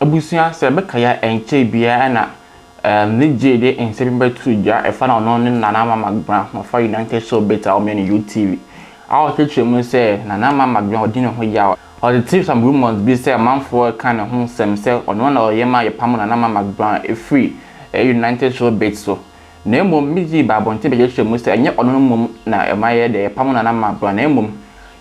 Abusia se bekaya enche bia na MzGee de ensemble to ja e fa na no Nana Magbra no for United Show better o me UTV. Our teacher mu say Nana Magbra odine ho ya or the tips and rumors be say man for kind of home sem say on one or yema ye pam Nana Magbra e free United Show bet so. Na emom MzGee ba bonte be je mu say enye ono mom na e maye de pam Nana Magbra na emom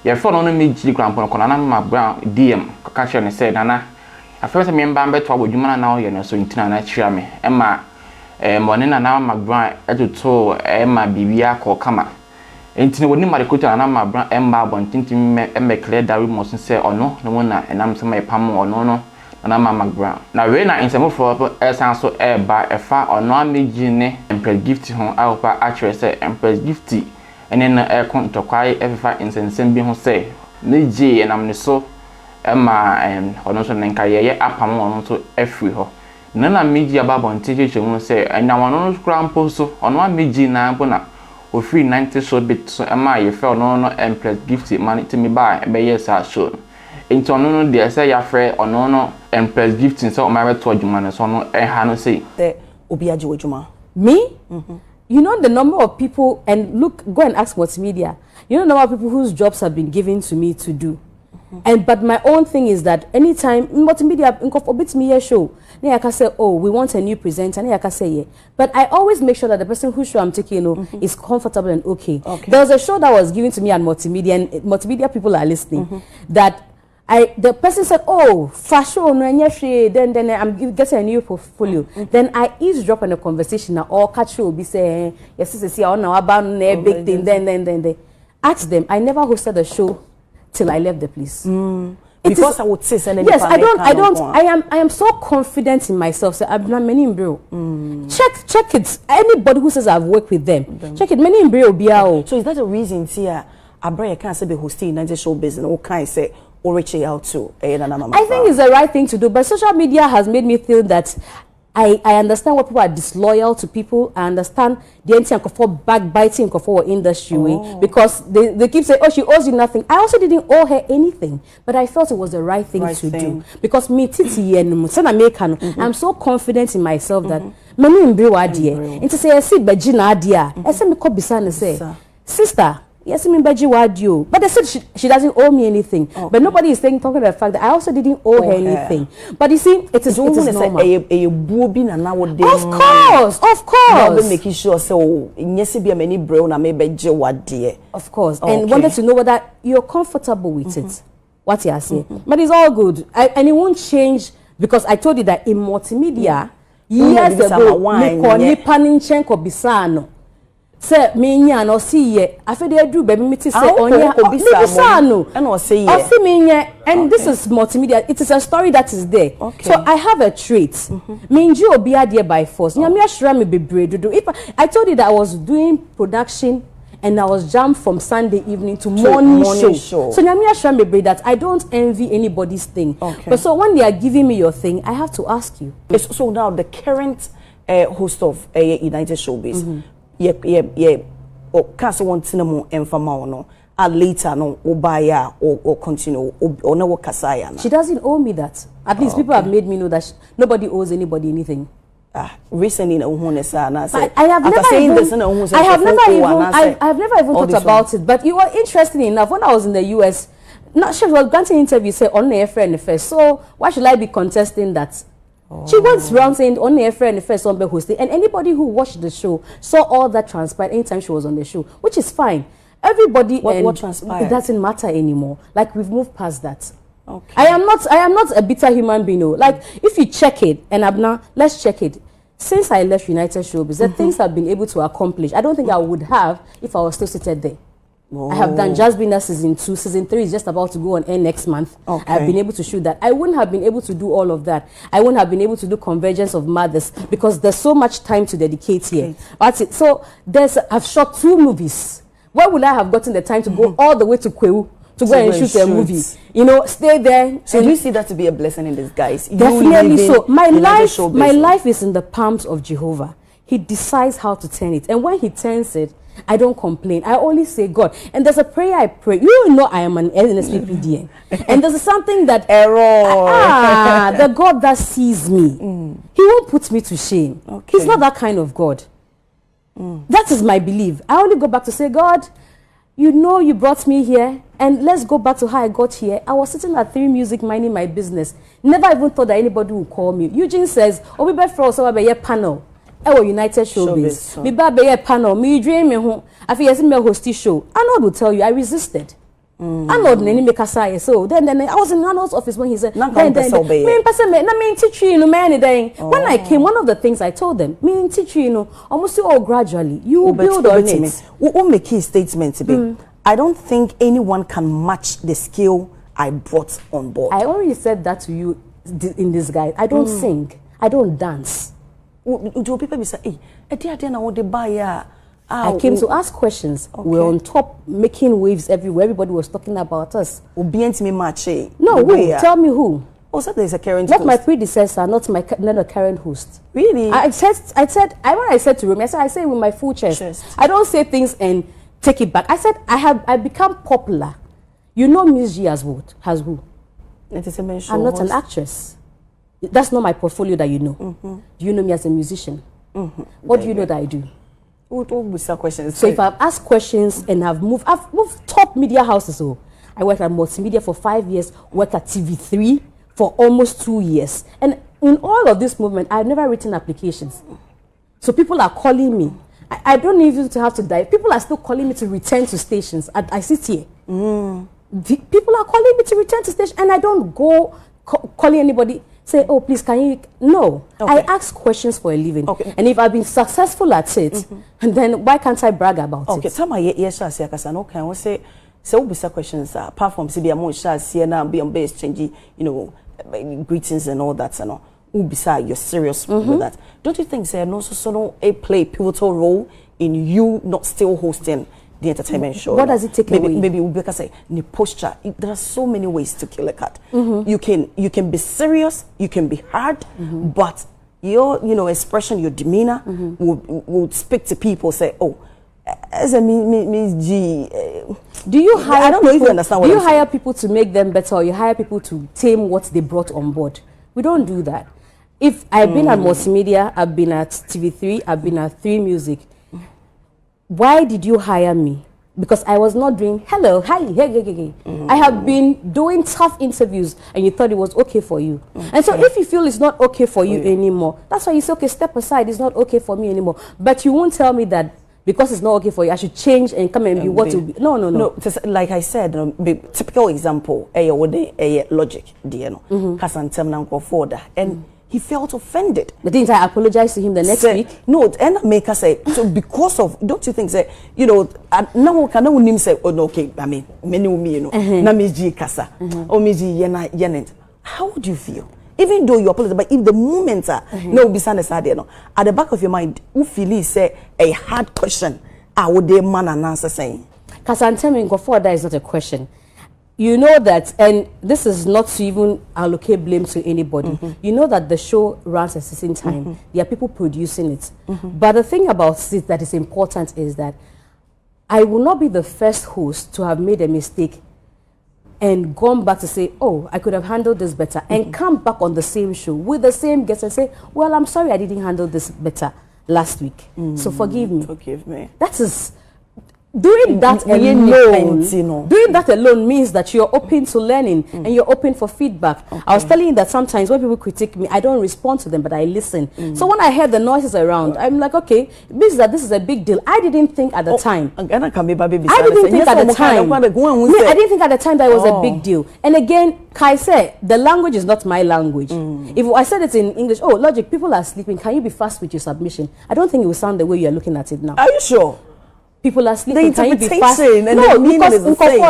ye for no MzGee krampo no Nana Magbra DM ka che ne say Nana I first remember beto abodwuma na o ye no so ntina na chira me e ma money Nana Magbra etuto e ma bibia ko kama entine woni marikota Nana Magbra e ma bontintim e clear dawi mo se ono no na enam se ma pam ono no Nana Magbra na we na insemo for esan so e ba e fa ono MzGee ne Empress Gifty ho aopa actress Empress Gifty ene na e kontokwai e fa insensem bi ho se MzGee enam ne so Emma ono so nenka ye apam ono so efri ho nana MzGee ababonte chechemu se enya ono no krampo so ono MzGee na ampo na ofri 90 so bit so Emma ye fe ono no Empress Gifty man timi ba be yes a show enti ono no de se ya fre ono no Empress Gifty so o ma beto adwuma no so no ha no sei the obi age adwuma me you know the number of people and look go and ask multimedia you know the number of people whose jobs have been given to me to do. And but my own thing is that anytime multimedia incorporates me a show, then I can say, oh, we want a new presenter, and I can say yeah. But I always make sure that the person whose show I'm taking is comfortable and okay. There was a show that was given to me at multimedia, and multimedia people are listening. That the person said, oh, fashion, then I'm getting a new portfolio. Then I eavesdrop on a conversation. Now all catch will be saying, yes, this I know about big thing. Then they ask them. I never hosted a show till I left the place. Because I would say yes, I am so confident in myself. So I've done many in bro. Check it. Anybody who says I've worked with them, check it. Many in bro biao. So is that the reason here? I can't say be hosting United Show business. Or can I say or reaching out to I think it's the right thing to do, but social media has made me feel that I understand what people are disloyal to people. I understand the anti for backbiting for industry because they keep saying, oh, she owes you nothing. I also didn't owe her anything, but I felt it was the right thing to do because me titi I'm so confident in myself that many in Brewadia and to say I see Bajina Adia. I said me Kobisana say, sister. Yes, I mean, Baji, but they said she doesn't owe me anything. But nobody is talking about the fact that I also didn't owe her anything. But you see, it is normal. Of course. Making sure so yes, be many brown and maybe dear. Of course, and wanted to know whether you're comfortable with it. What you are saying, but it's all good, and it won't change because I told you that in multimedia years ago, Bisano. Say me nya no see ye afede adu baby me ti say onya obisano and o say ye ofi me nya and this is multimedia. It is a story that is there. So I have a trait me nji obi ade by force nya me ashra me bebre dodo. If I told you that I was doing production and I was jammed from Sunday evening to morning show. So nya me ashra me bebre that I don't envy anybody's thing. But so when they are giving me your thing, I have to ask you. So now the current host of United Showbiz or cast one cinema and no later no obaya or continue or no kasaya. She doesn't owe me that. At least people have made me know that nobody owes anybody anything. Recently I have never even thought about it. But it was interesting enough when I was in the US. Not sure was granting interview say only a friend first. So why should I be contesting that? She went around saying only a friend the first one be hosting, and anybody who watched the show saw all that transpired anytime she was on the show, which is fine. Everybody what transpired? It doesn't matter anymore. Like we've moved past that. I am not a bitter human being. Like if you check it, and Abna, let's check it. Since I left United Showbiz, the things I've been able to accomplish, I don't think I would have if I was still seated there. I have done Just Been There season 2. Season 3 is just about to go on air next month. I have been able to shoot that. I wouldn't have been able to do all of that. I wouldn't have been able to do Convergence of Mothers because there's so much time to dedicate here. That's it. So I've shot 2 movies. Where would I have gotten the time to go all the way to Kwewu to go and shoot a movie? You know, stay there. So do you see that to be a blessing in disguise? Definitely so. My life is in the palms of Jehovah. He decides how to turn it. And when he turns it, I don't complain. I only say God. And there's a prayer I pray. You know I am an NSPPDN. And there's something that the God that sees me, he won't put me to shame. Okay. He's not that kind of God. That is my belief. I only go back to say, God, you know you brought me here, and let's go back to how I got here. I was sitting at 3 Music minding my business. Never even thought that anybody would call me. Eugene says, oh, we better for us a panel. Our United Showbiz. Me ba be a panel. Me dream me home. I feel yes me host show. Arnold will tell you I resisted. Arnold nani make us so. Then I was in Arnold's office when he said, me teach you no man day. When I came, one of the things I told them, me teach you almost all gradually. You will build on it. What make key statement to be? I don't think anyone can match the skill I brought on board. I already said that to you in this guide. I don't sing. I don't dance. Do people be say, hey, I came to ask questions. Okay. We're on top, making waves everywhere. Everybody was talking about us. No, who? Tell me who. Oh, so there's a current not host. My predecessor, not a current host. Really? When I said to Remy, I say with my full chest. I don't say things and take it back. I said I become popular. You know MzGee has who? I'm not an actress. That's not my portfolio that you know. Do you know me as a musician? What do you know that I do? So if I've asked questions and I've moved top media houses. So I worked at multimedia for 5 years, worked at TV3 for almost 2 years. And in all of this movement, I've never written applications. So people are calling me. I don't even have to die. People are still calling me to return to stations. I sit here. People are calling me to return to station, and I don't go calling anybody. Say, oh, please, can you? No. Okay. I ask questions for a living. Okay. And if I've been successful at it, then why can't I brag about it? Okay, tell me, yes, I say, because I know, can we say, so we say questions, apart from CBA, more shots, CNA, be on base, changing, greetings and all that, and all. Beside, you're serious with that. Don't you think, say, no, so a play pivotal role in you not still hosting the entertainment show? What does it take away? Maybe because say the posture. There are so many ways to kill a cat. You can be serious, you can be hard, but your expression, your demeanor will speak to people. Say, oh, as a MzGee. Do you hire? I don't know if you understand what I'm saying. Do you hire people to make them better, or you hire people to tame what they brought on board? We don't do that. If I've been at multimedia, I've been at TV3, I've been at 3 Music. Why did you hire me? Because I was not doing hello, hi, hey. I have been doing tough interviews, and you thought it was okay for you. And so if you feel it's not okay for you anymore, that's why you say, okay, step aside, it's not okay for me anymore. But you won't tell me that because it's not okay for you, I should change and come and be what to be. No. Like I said, typical example, logic, and he felt offended. But didn't I apologize to him the next week? No, and make us say, so because of, don't you think, say, now can no name say, oh, no, okay, I mean, many na MzGee kasa, or MzGee yenent. How would you feel? Even though you apologize, but if the moments are, no, be at the back of your mind, who feel say a hard question, I would the man and answer saying. Because I'm telling you, that is not a question. You know that, and this is not to even allocate blame to anybody. You know that the show runs at a certain time. There are people producing it. But the thing about it that is important is that I will not be the first host to have made a mistake and gone back to say, oh, I could have handled this better, and come back on the same show with the same guest and say, well, I'm sorry I didn't handle this better last week. So forgive me. Forgive me. That is... Doing that alone means that you're open to learning and you're open for feedback. I was telling you that sometimes when people critique me, I don't respond to them, but I listen. So when I heard the noises around, I'm like, okay, this is a big deal. I didn't think at the time. I didn't think at the time. I didn't think at the time that it was a big deal. And again, Kai said, the language is not my language. If I said it in English, oh, logic, people are sleeping. Can you be fast with your submission? I don't think it will sound the way you're looking at it now. Are you sure? People are sleeping. The interpretation and no, the meaning is the same.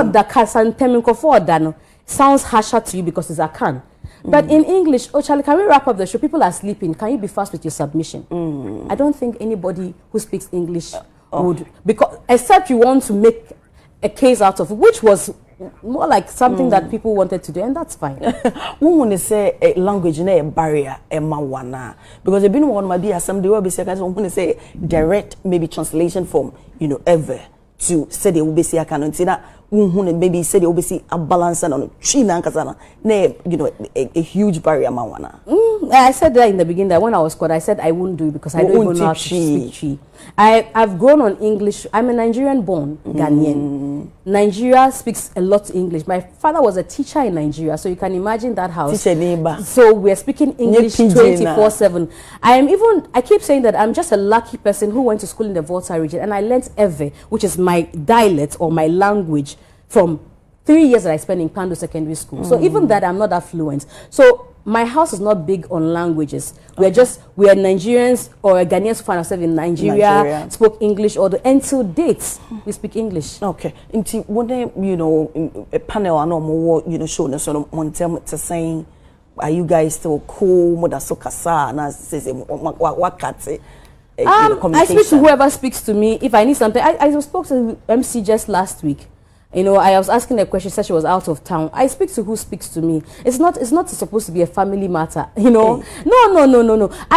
Sounds harsher to you because it's a can. But in English, oh Charlie, can we wrap up the show? People are sleeping. Can you be fast with your submission? I don't think anybody who speaks English would, because except you want to make a case out of it, which was more like something that people wanted to do, and that's fine. We want to say a language in a barrier, because they've been one maybe some they will be saying, I want to say direct maybe translation from ever to say they will be say I can see that maybe say they will be see a balance on China kasana a huge barrier I said that in the beginning that when I was called, I said I wouldn't do it because I don't even know how to speak Chi. I've grown on English. I'm a Nigerian born Ghanaian. Nigeria speaks a lot English. My father was a teacher in Nigeria, so you can imagine that house. Teacher neighbor. So we're speaking English 24/7. I keep saying that I'm just a lucky person who went to school in the Volta region, and I learnt Ewe, which is my dialect or my language, from 3 years that I spent in Pando Secondary School. So even that, I'm not that fluent. So my house is not big on languages. We are Nigerians or Ghanaians who find ourselves in Nigeria, spoke English, until dates we speak English. Okay. Until when a panel and more show us on to saying, are you guys still cool? I speak to whoever speaks to me. If I need something, I spoke to MC just last week. I was asking a question, said she was out of town. I speak to who speaks to me. It's not supposed to be a family matter, No.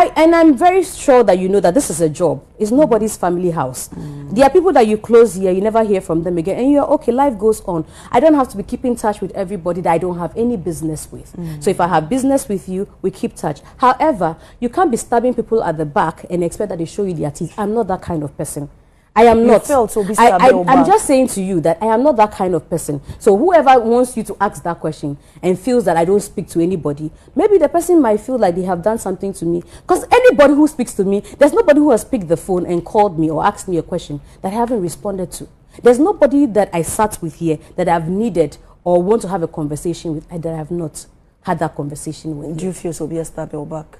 And I'm very sure that that this is a job. It's nobody's family house. There are people that you close here, you never hear from them again, and you're okay, life goes on. I don't have to be keeping in touch with everybody that I don't have any business with. So if I have business with you, we keep touch. However, you can't be stabbing people at the back and expect that they show you their teeth. I'm not that kind of person. I am not. I'm just saying to you that I am not that kind of person. So whoever wants you to ask that question and feels that I don't speak to anybody, maybe the person might feel like they have done something to me. Because anybody who speaks to me, there's nobody who has picked the phone and called me or asked me a question that I haven't responded to. There's nobody that I sat with here that I've needed or want to have a conversation with that I have not had that conversation with. Do you feel so be a stab your back?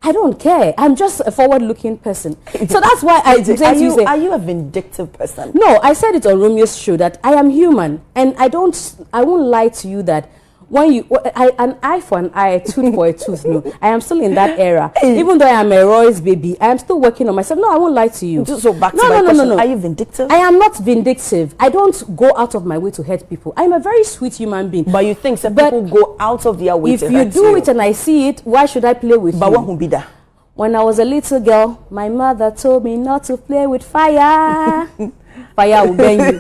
I don't care. I'm just a forward-looking person. So that's why I say to you, are you a vindictive person? No, I said it on Romeo's show that I am human, and I won't lie to you that when an eye for an eye, a tooth for a tooth. No, I am still in that era. Even though I am a Roy's baby, I am still working on myself. No, I won't lie to you. So back to my question. No. Are you vindictive? I am not vindictive. I don't go out of my way to hurt people. I'm a very sweet human being. But you think some people go out of their way to hurt you? If you do it and I see it, why should I play with you? But what will be that? When I was a little girl, my mother told me not to play with fire. Fire will burn you.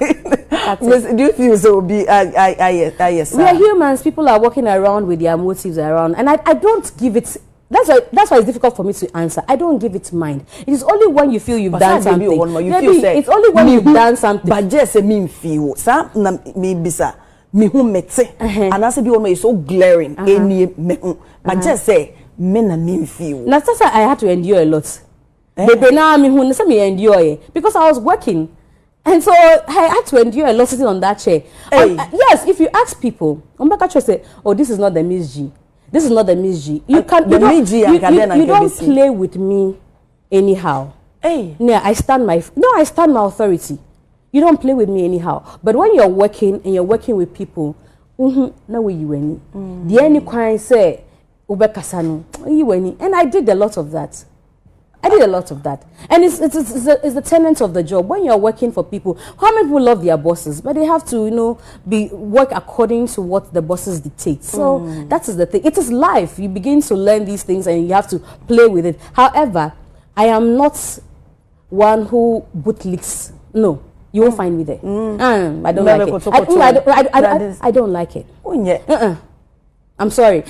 Do you feel so? Yes. We are humans. People are walking around with their motives around, and I don't give it. That's why it's difficult for me to answer. I don't give it mind. It is only when you feel you've done something. It's only when you've done something. But just a mean feel. Sa na maybe sa me who mete. And I say be one is so glaring. But just say men na mean feel. That's why I had to endure a lot. Baby now me who say me endure because I was working. And so I had to endure a lot sitting on that chair. Yes, if you ask people, say, oh, this is not the MzGee. This is not the MzGee. You don't play with me anyhow. No, I stand my authority. You don't play with me anyhow. But when you're working and you're working with people, no way you any. The any kind say, and I did a lot of that. And it's the tenets of the job. When you're working for people, how many people love their bosses? But they have to, work according to what the bosses dictate. So that is the thing. It is life. You begin to learn these things and you have to play with it. However, I am not one who bootlicks. No, you won't find me there. I don't like it. I don't like it. I'm sorry.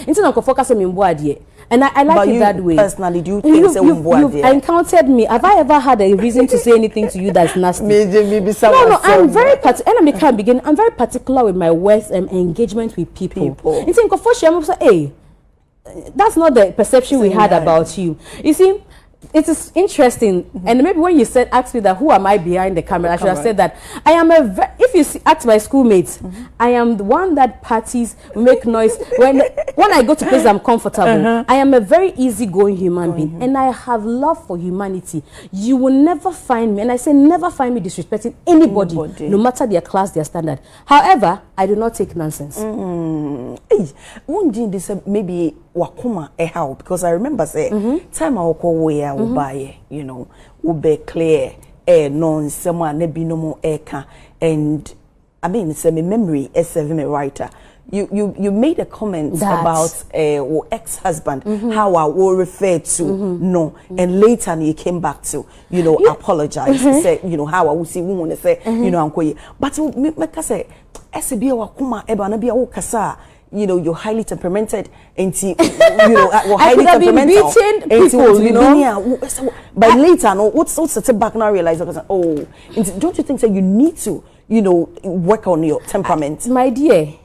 And I like it that way. Personally, do you think you've encountered me? Have I ever had a reason to say anything to you that's nasty? No, I'm very I'm very particular with my words and engagement with people. That's not the perception we had about you. You see, it is interesting, and maybe when you asked me that who am I behind the camera, I should have said that I am if you ask my schoolmates, I am the one that parties, make noise. When I go to places I'm comfortable, I am a very easygoing human being, and I have love for humanity. You will never find me, and I say never find me disrespecting anybody. No matter their class, their standard. However, I do not take nonsense. Maybe wakuma how, because I remember say time I walk away I will buy will be clear non someone nebi no more and I mean, it's a memory as a writer. You made a comment about your ex-husband, how I will refer to no, and later you came back to apologize, say how I will see woman to say uncle, but make us say SB wakuma ebana bia okasa. You're highly temperamented, and highly temperamental. People, but later, no, what's the back now? Realize, oh, don't you think that you need to, work on your temperament? My dear,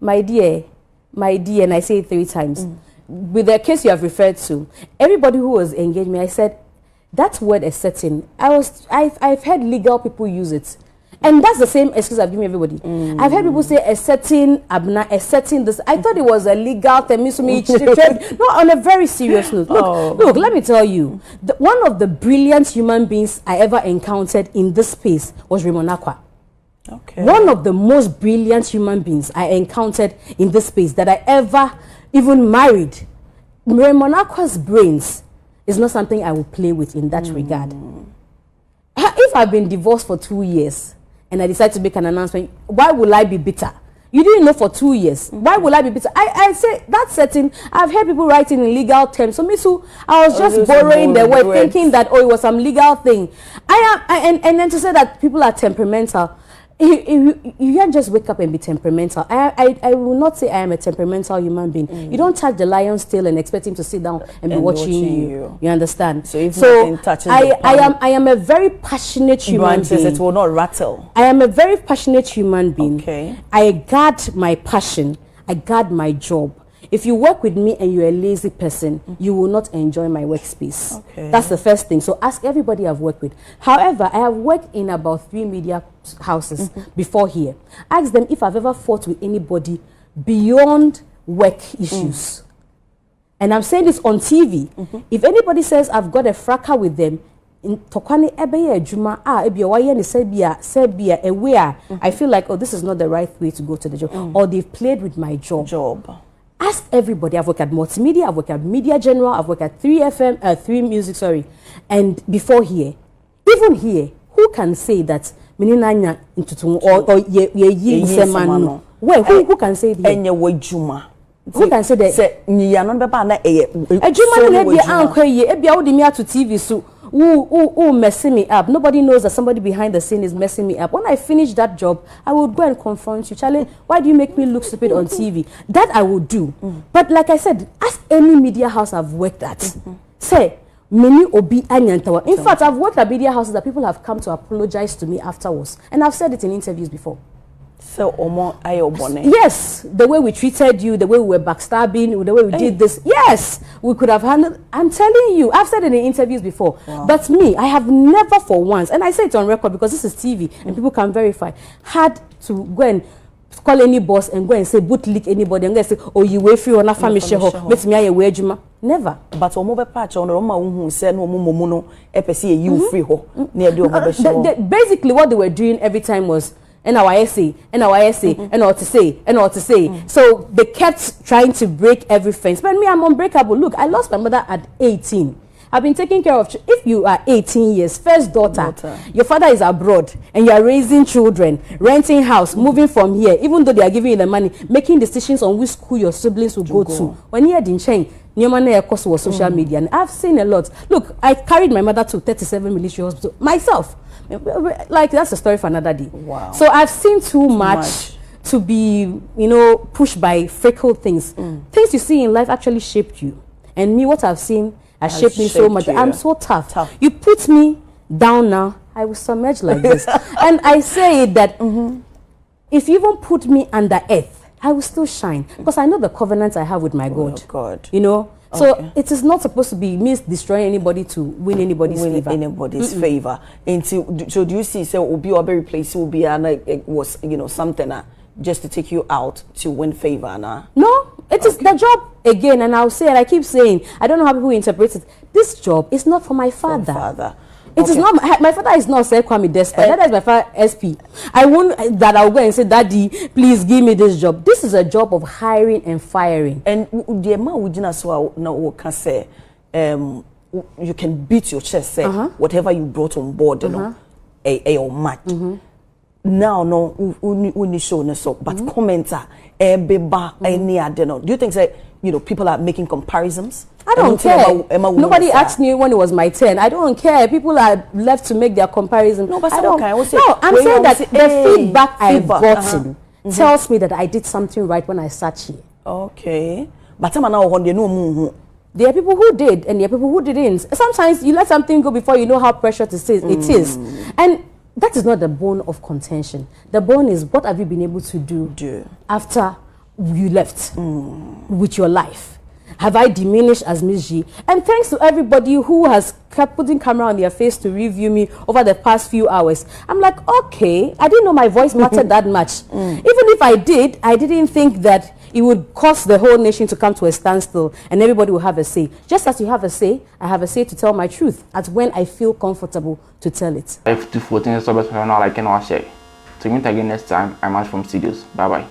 and I say it 3 times. With the case you have referred to, everybody who was engaged me, I said that word is certain. I've heard legal people use it. And that's the same excuse I've given everybody. I've heard people say a certain this. I thought it was a legal thing. No, on a very serious note. Look, let me tell you. One of the brilliant human beings I ever encountered in this space was Raymond Akwa. Okay. One of the most brilliant human beings I encountered in this space that I ever even married. Raymond Akwa's brains is not something I will play with in that regard. If I've been divorced for 2 years, and I decide to make an announcement, why will I be bitter? You didn't know for 2 years. Why will I be bitter? I say that's certain. I've heard people writing in legal terms. So me too, I was just borrowing the word, thinking that it was some legal thing. And then to say that people are temperamental. You can't just wake up and be temperamental. I will not say I am a temperamental human being. You don't touch the lion's tail and expect him to sit down and be watching you. You understand? So if nothing touches I am a very passionate human being. It will not rattle. I am a very passionate human being. Okay. I guard my passion. I guard my job. If you work with me and you're a lazy person, you will not enjoy my workspace. Okay. That's the first thing. So ask everybody I've worked with. However, I have worked in about 3 media houses before here. Ask them if I've ever fought with anybody beyond work issues. And I'm saying this on TV. If anybody says I've got a fracas with them, in Tokwane ebeye juma ebi owaye ni sebia aware, I feel like, oh, this is not the right way to go to the job, or they've played with my job. Ask everybody. I've worked at multimedia, I've worked at Media General, I've worked at 3 Music, and before here, even here, who can say that Mininanya into or ye semano? Well, who can say that? Enye wejuma. Who can say that? Say niya non beba na ejuma ni ebia anko ye ebia wo de me to TV so who messing me up. Nobody knows that somebody behind the scene is messing me up. When I finish that job, I would go and confront you. Charlie, why do you make me look stupid on TV? That I would do. But like I said, ask any media house I've worked at. Say, many obi anyantawa. In fact, I've worked at media houses that people have come to apologize to me afterwards. And I've said it in interviews before. So, Omo Ayobone. Yes, the way we treated you, the way we were backstabbing, the way we did this. Yes, we could have handled. I'm telling you, I've said it in interviews before. Wow. But me, I have never for once, and I say it on record because this is TV and people can verify, had to go and call any boss and go and say bootlick anybody and go and say, oh, you wait free on a family share. Let me hear wejuma. Never. But Omo be patch on Roma who said no momono epesi you free ho near the basically what they were doing every time was and our essay, and all to say. So they kept trying to break every fence. But me, I'm unbreakable. Look, I lost my mother at 18. I've been taking care of. If you are 18 years, first daughter, your father is abroad, and you are raising children, renting house, moving from here, even though they are giving you the money, making decisions on which school your siblings will go to. When you had in Cheng, course was social media, and I've seen a lot. Look, I carried my mother to 37 military hospital myself. Like that's a story for another day. Wow. So I've seen too much to be, pushed by fickle things. Things you see in life actually shaped you. And me, what I've seen has shaped me so much. I'm so tough. You put me down now, I will submerge like this. And I say that if you even put me under earth, I will still shine. Because I know the covenant I have with my God. So it is not supposed to be me destroying anybody to win anybody's favor. So do you see? So will be a very place will be it was something just to take you out to win favor now. No, it is the job again, and I'll say, and I keep saying, I don't know how people interpret it. This job is not for my father. It is not my father is not Sir Kwame Despite. That is my father SP. I won't that I'll go and say, Daddy, please give me this job. This is a job of hiring and firing. And the amount we now can say you can beat your chest, say whatever you brought on board, a match. now no uni show no so but commenter beba any adeno. Do you think that people are making comparisons? I don't care. Nobody asked me when it was my turn. I don't care. People are left to make their comparisons. No, but I don't. Okay. No, I'm saying that the feedback I've gotten tells me that I did something right when I sat here. Okay. But I'm now on the no. There are people who did, and there are people who didn't. Sometimes you let something go before you know how precious it is. And that is not the bone of contention. The bone is what have you been able to do after you left with your life. Have I diminished as MzGee? And thanks to everybody who has kept putting camera on their face to review me over the past few hours. I'm like, okay, I didn't know my voice mattered that much. Even if I did, I didn't think that it would cause the whole nation to come to a standstill and everybody will have a say. Just as you have a say, I have a say to tell my truth at when I feel comfortable to tell it. If FUTUFOUR TV, so like I share. To meet again next time, I'm out from studios. Bye bye.